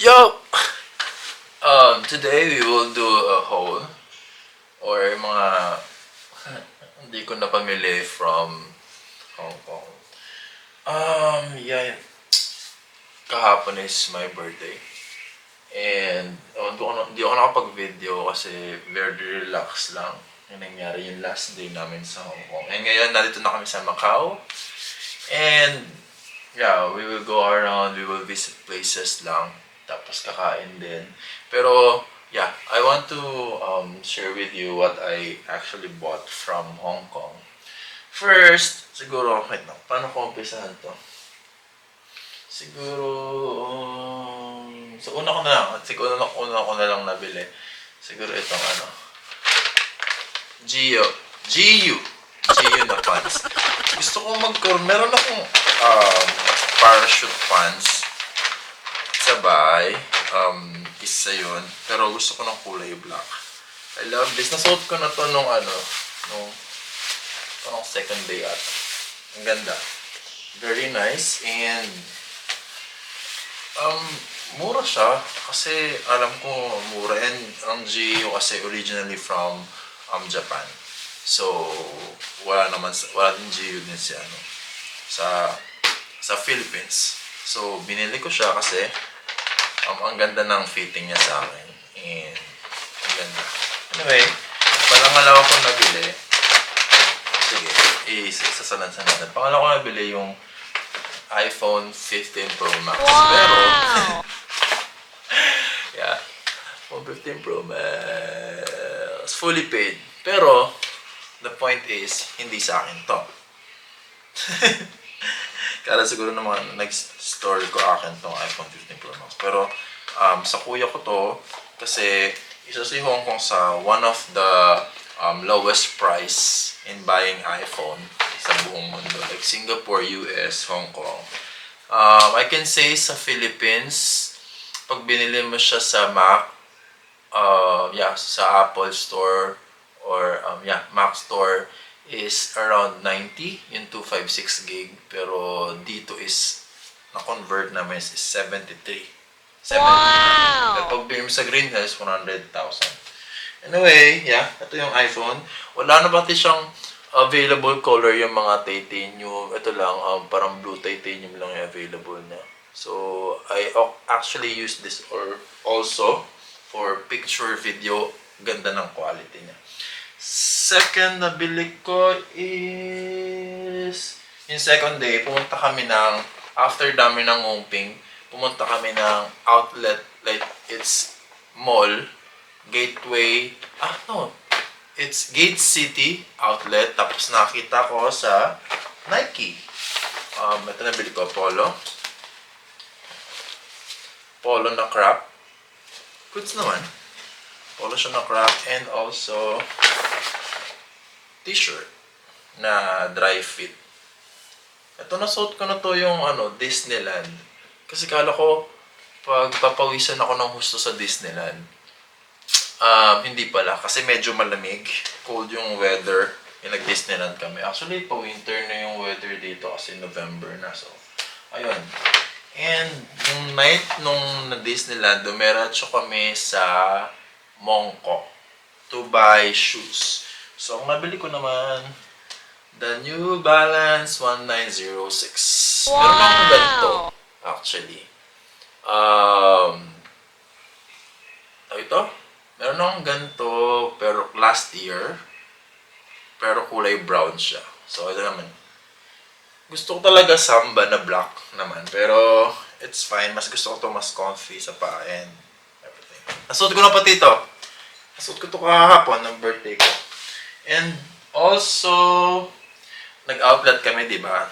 Yo! Today we will do a haul or mga hindi ko napamili from Hong Kong. Yeah, kahapon is my birthday. And hindi ako nakapag-video kasi very relax lang yung nangyari yung last day namin sa Hong Kong. And ngayon, nandito na kami sa Macau. And yeah, we will go around, we will visit places lang. Tapos kakain din. Pero yeah, I want to share with you what I actually bought from Hong Kong. First, siguro, wait lang, paano ko umpisahan to? Siguro, so una ko na lang, una ko na lang nabili. Siguro itong ano, Gio, GU, GU na pants. Gusto ko meron akong parachute pants sa bahay. Isa yun. Pero gusto ko ng kulay black. I love this. Nasuot ko na to nung second day ata. Ang ganda. Very nice. And mura siya. Kasi alam ko mura. And ang GU kasi originally from Japan. So, wala din GU din sa Philippines. So, binili ko siya kasi ang ganda ng fitting niya sa akin. And ang ganda. Anyway, pangalawa ko nabili. Sige, isasalansan natin. Pangalawa ko nabili yung iPhone 15 Pro Max. Wow! Pero, yeah, iPhone 15 Pro Max. Fully paid. Pero, the point is, hindi sa akin to. Kaya siguro naman nag-story ko akin tong iPhone 15 Pro Max. Pero sa kuya ko to kasi isa si Hong Kong sa one of the lowest price in buying iPhone sa buong mundo. Like Singapore, US, Hong Kong. I can say sa Philippines, pag binili mo siya sa sa Apple Store or Mac Store, is around 90, yung 256 gig. Pero dito is, na-convert namin is 73. 70. Wow! Kapag bilhin mo sa Green Hills, 100,000. Anyway, yeah, ito yung iPhone. Wala na pati siyang available color yung mga titanium. Ito lang, parang blue titanium lang yung available na. So, I actually use this also for picture, video. Ganda ng quality niya. Second na bili ko is yung second day, pumunta kami after dami ng ngumping, pumunta kami ng outlet, like it's mall, Gateway, it's Gate City outlet. Tapos nakita ko sa Nike. Ito na bili ko, Polo na crop. Goods naman. Polo siya na crop and also t-shirt na dry fit. Ito, nasuot ko na to yung Disneyland. Kasi kala ko pag papawisan ako ng husto sa Disneyland. Hindi pala kasi medyo malamig. Cold yung weather. Yung nag-Disneyland kami. Actually, pa-winter na yung weather dito kasi November na. So, ayun. And yung night nung na-Disneyland, dumiretso kami sa Mongkok to buy shoes. So, ang nabili ko naman, the New Balance 1906. Wow! Meron akong ganito, actually. Ito? Meron akong ganito, pero last year, pero kulay brown siya. So, ito naman. Gusto ko talaga Samba na black naman, pero it's fine. Mas gusto ko to mas comfy sa paa and everything. Nasuot ko na pati ito. Nasuot ko to kahapon ng birthday ko. And also, nag-outlet kami, di ba?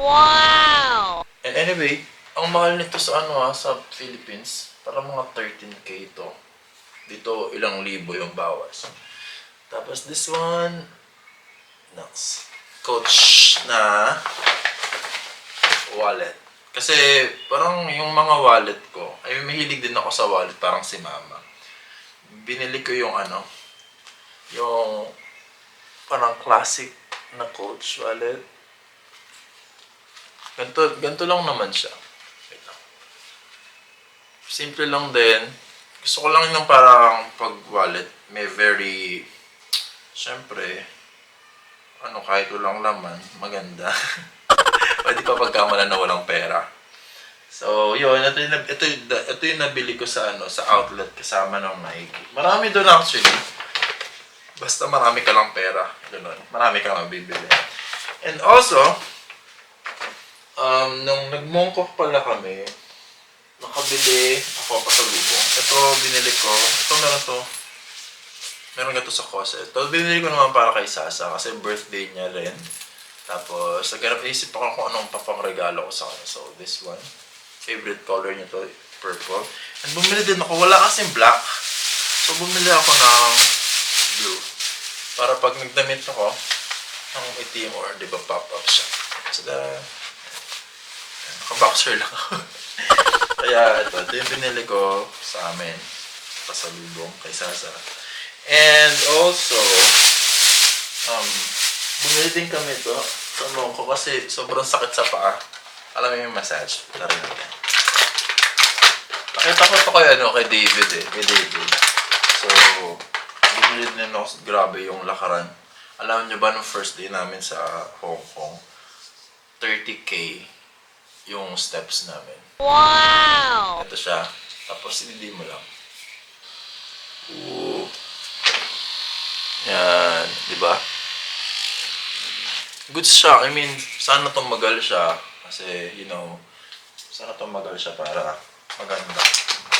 Wow! And anyway, ang mahal nito sa sa Philippines, parang mga 13K ito. Dito, ilang libo yung bawas. Tapos this one, Coach na wallet. Kasi parang yung mga wallet ko, ay mahilig din ako sa wallet, parang si Mama. Binili ko yung yung parang classic na Coach wallet. Ganito lang naman siya. Wait lang. Simple lang din. Gusto ko lang yung parang pag-wallet. May very, syempre, kahit walang laman, maganda. Pwede pa pagkamalan na walang pera. So, yun, ito yung nabili ko sa sa outlet kasama ng Nike. Marami doon actually. Basta marami ka lang pera. Ganun. Marami ka lang bibili. And also, nung nag-Mongkok pala kami, nakabili ako pasalubong. Ito, binili ko. Meron nga to sa Kose. Ito, binili ko naman para kay Sasa kasi birthday niya rin. Tapos, isip ako kung anong papang-regalo ko sa kanya. So, this one. Favorite color niya to, purple. And bumili din ako. Wala kasing black. So, bumili ako ng blue. Para pag nagdamit ako, ng itim or di ba pop-up siya. So, naka-boxer lang ako. Kaya ito yung binili ko sa amin. Pasalubong kay Sasa. And also, bumili din kami ito sa Mongkok kasi sobrang sakit sa paa. Alam mo yung massage. Lari natin. Nakita ko ito kay David Kay David. So, bumili din ako. Grabe yung lakaran. Alam niyo ba nung first day namin sa Hong Kong, 30K yung steps namin. Wow! Ito siya. Tapos, hindi mo lang. Ooh. Yan. Diba? Good siya. I mean, sana tumagal siya. Kasi, sana tumagal siya para maganda.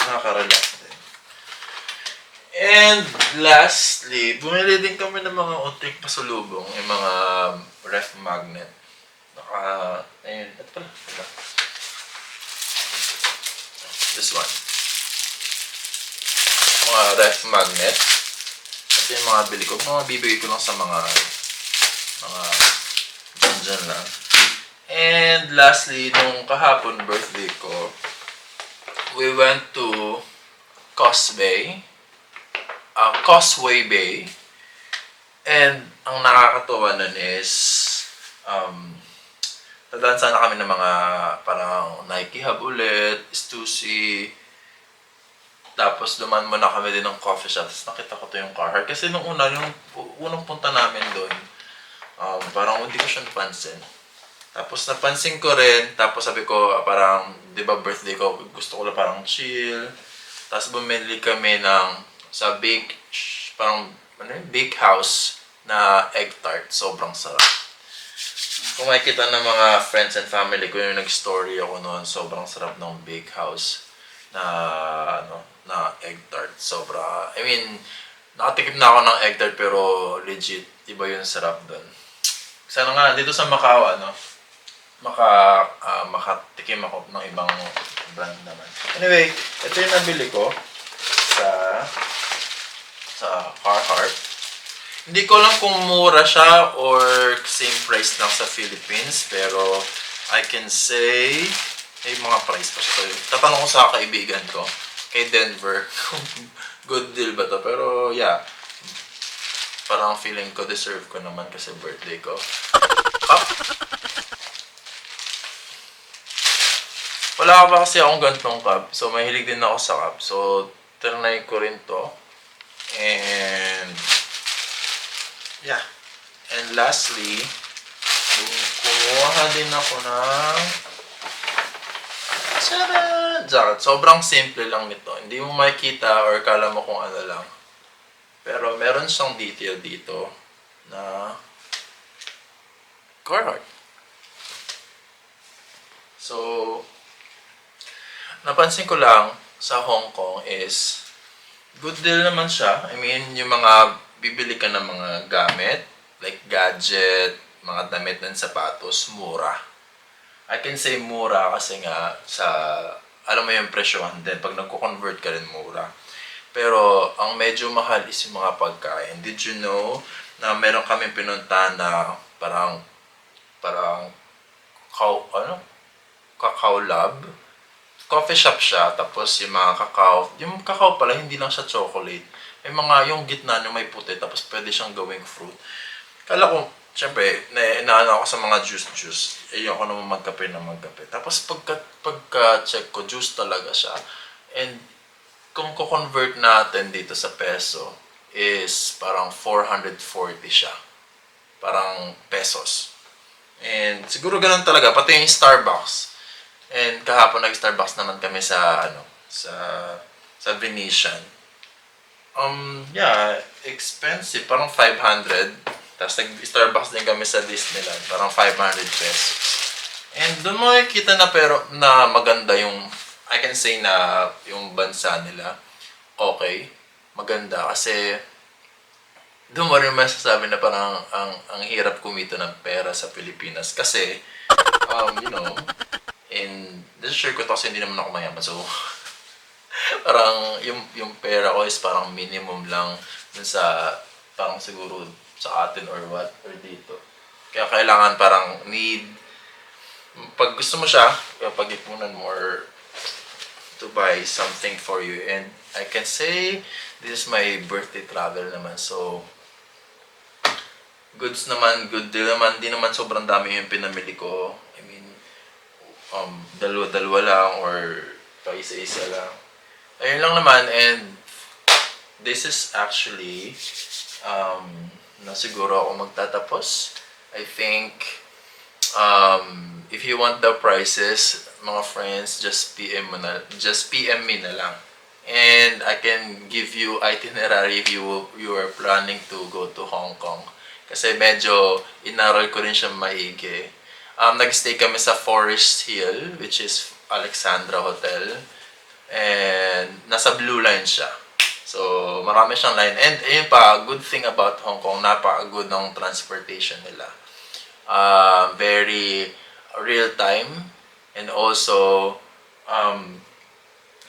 Nakaka-relax din. And lastly, bumili din kami ng mga unting pasalubong. Yung mga ref magnet. Ayun. Ito pala. This one. Mga ref magnet. Ito yung mga bili ko. Mga bibigay ko lang sa mga dyan lang. And lastly, nung kahapon birthday ko, we went to Causeway Bay. And ang nakakatuwa nun is, tadaan sana kami ng mga parang Nike Hub ulit, Stussy. Tapos duman muna kami din ng coffee shop. Tapos nakita ko to yung Carhartt. Kasi nung unang punta namin doon, parang hindi ko siya napansin. Tapos napansin ko rin, tapos sabi ko parang, di ba birthday ko, gusto ko lang parang chill. Tapos bumili kami sa bake house na egg tart. Sobrang sarap. Kung makikita ng mga friends and family ko yung nag-story ako noon, sobrang sarap ng bake house na egg tart. Nakatikim na ako ng egg tart pero legit, iba yung sarap doon. Sana nga, dito sa Macau, makatikim ako ng ibang brand naman. Anyway, ito yung nabili ko sa Carhartt. Hindi ko lang kung mura siya or same price lang sa Philippines, pero I can say may mga price pa siya. Tatanong ko sa kaibigan ko, kay Denver, kung good deal ba to. Pero yeah, parang feeling ko deserve ko naman kasi birthday ko. Wala pa kasi akong gantong cup. So, mahilig din ako sa cup. So, trinay ko rin to. And, yeah. And lastly, kumuha din ako ng jacket. Sobrang simple lang nito. Hindi mo makikita or kala mo kung ano lang. Pero meron siyang detail dito na Carhartt. So, napansin ko lang sa Hong Kong is good deal naman siya. I mean, yung mga bibili ka ng mga gamit, like gadget, mga damit ng sapatos, mura. I can say mura kasi nga alam mo yung presyohan din. Pag nagko-convert ka rin, mura. Pero ang medyo mahal is yung mga pagkain. Did you know na meron kami pinunta na parang Cacao Lab? Coffee shop siya, tapos yung mga kakao pala, hindi lang siya chocolate. May yung gitna nyo may puti, tapos pwede siyang gawing fruit. Kala ko, syempre, inaano ako sa mga juice. Ayoko naman magkape. Tapos pagka-check ko, juice talaga siya. And kung ko-convert natin dito sa peso, is parang 440 siya. Parang pesos. And siguro ganun talaga, pati yung Starbucks. And kahapon nag-Starbucks naman kami sa sa Venetian. Yeah, expensive, parang 500. Tapos nag-Starbucks din kami sa Disneyland, parang 500 pesos. And doon mo makikita na pero na maganda yung, I can say na yung bansa nila. Okay, maganda kasi doon mo rin masasabi na parang ang hirap kumita ng pera sa Pilipinas kasi you know, in this share ko to kasi hindi naman ako mayaman, so parang yung pera ko is parang minimum lang dun sa parang siguro sa atin or what or dito. Kaya kailangan parang need pag gusto mo siya, pag-ipunan mo or to buy something for you. And I can say this is my birthday travel naman, so goods naman, good deal naman, di naman sobrang dami yung pinamili ko. I mean, dalawa-dalawa lang or paisa-isa lang. Ayun lang naman, and this is actually na siguro ako magtatapos. I think if you want the prices, mga friends, just PM me na lang. And I can give you itinerary if you are planning to go to Hong Kong. Kasi medyo inaral ko rin siya maigi. Nag-stay kami sa Forest Hill, which is Alexandra Hotel. And nasa Blue Line siya. So, marami siyang line. And ayun pa, good thing about Hong Kong, napaka-good ng transportation nila. Very real time. And also,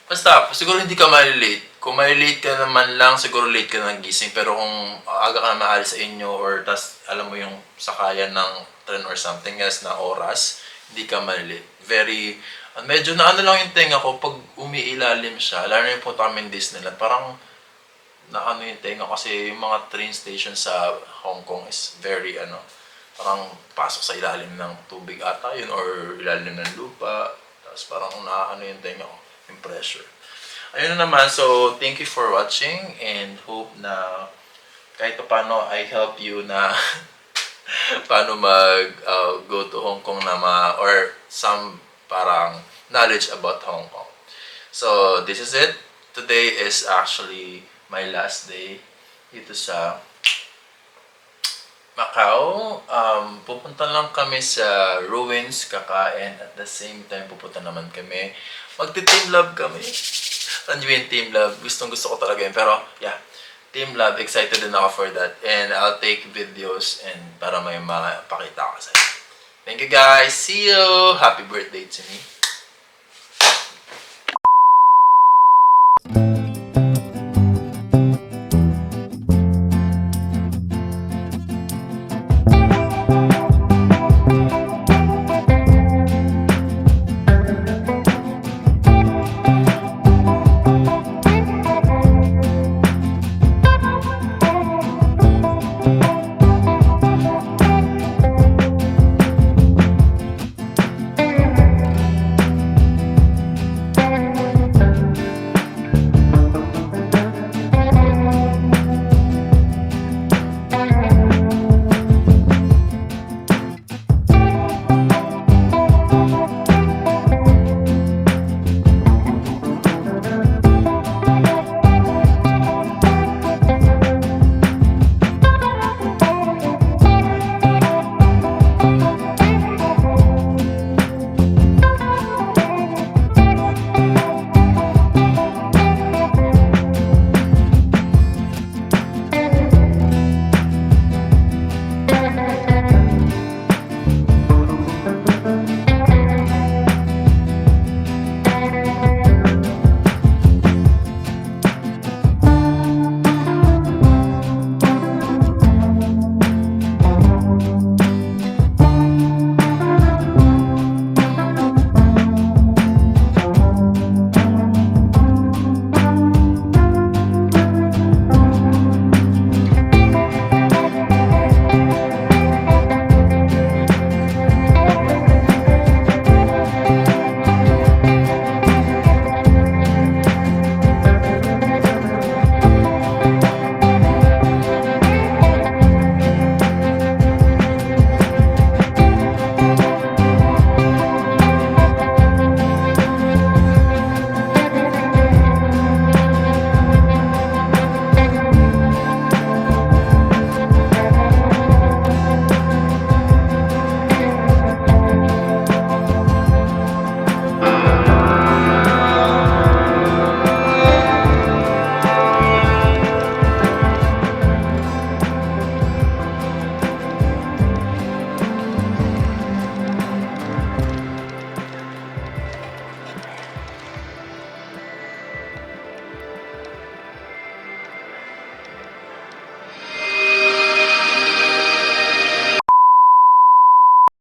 basta, siguro hindi ka malilate. Kung malilate ka naman lang, siguro late ka nang gising. Pero kung aga ka na maalis sa inyo or tas alam mo yung sakayan ng tren or something else na oras, hindi ka malilate. Very, medyo na ano lang yung tenga ko pag umiilalim siya. Lalo na yung punta kami Disneyland. Parang na ano yung tenga kasi yung mga train station sa Hong Kong is very parang pasok sa ilalim ng tubig ata yun or ilalim ng lupa. Tapos parang naano yung tenga ko, yung pressure. Ayun na naman, so thank you for watching and hope na kahit paano I help you na paano mag go to Hong Kong na or some parang knowledge about Hong Kong. So this is it. Today is actually my last day dito sa Macau. Pupunta lang kami sa ruins, kakain, at the same time pupunta naman kami. Magti-team love kami. Tanjuin Team Love. Gustong gusto ko talaga yun. Pero yeah, Team Love, excited din ako for that. And I'll take videos and para may mapakita ko sa inyo. Thank you guys. See you. Happy birthday to me.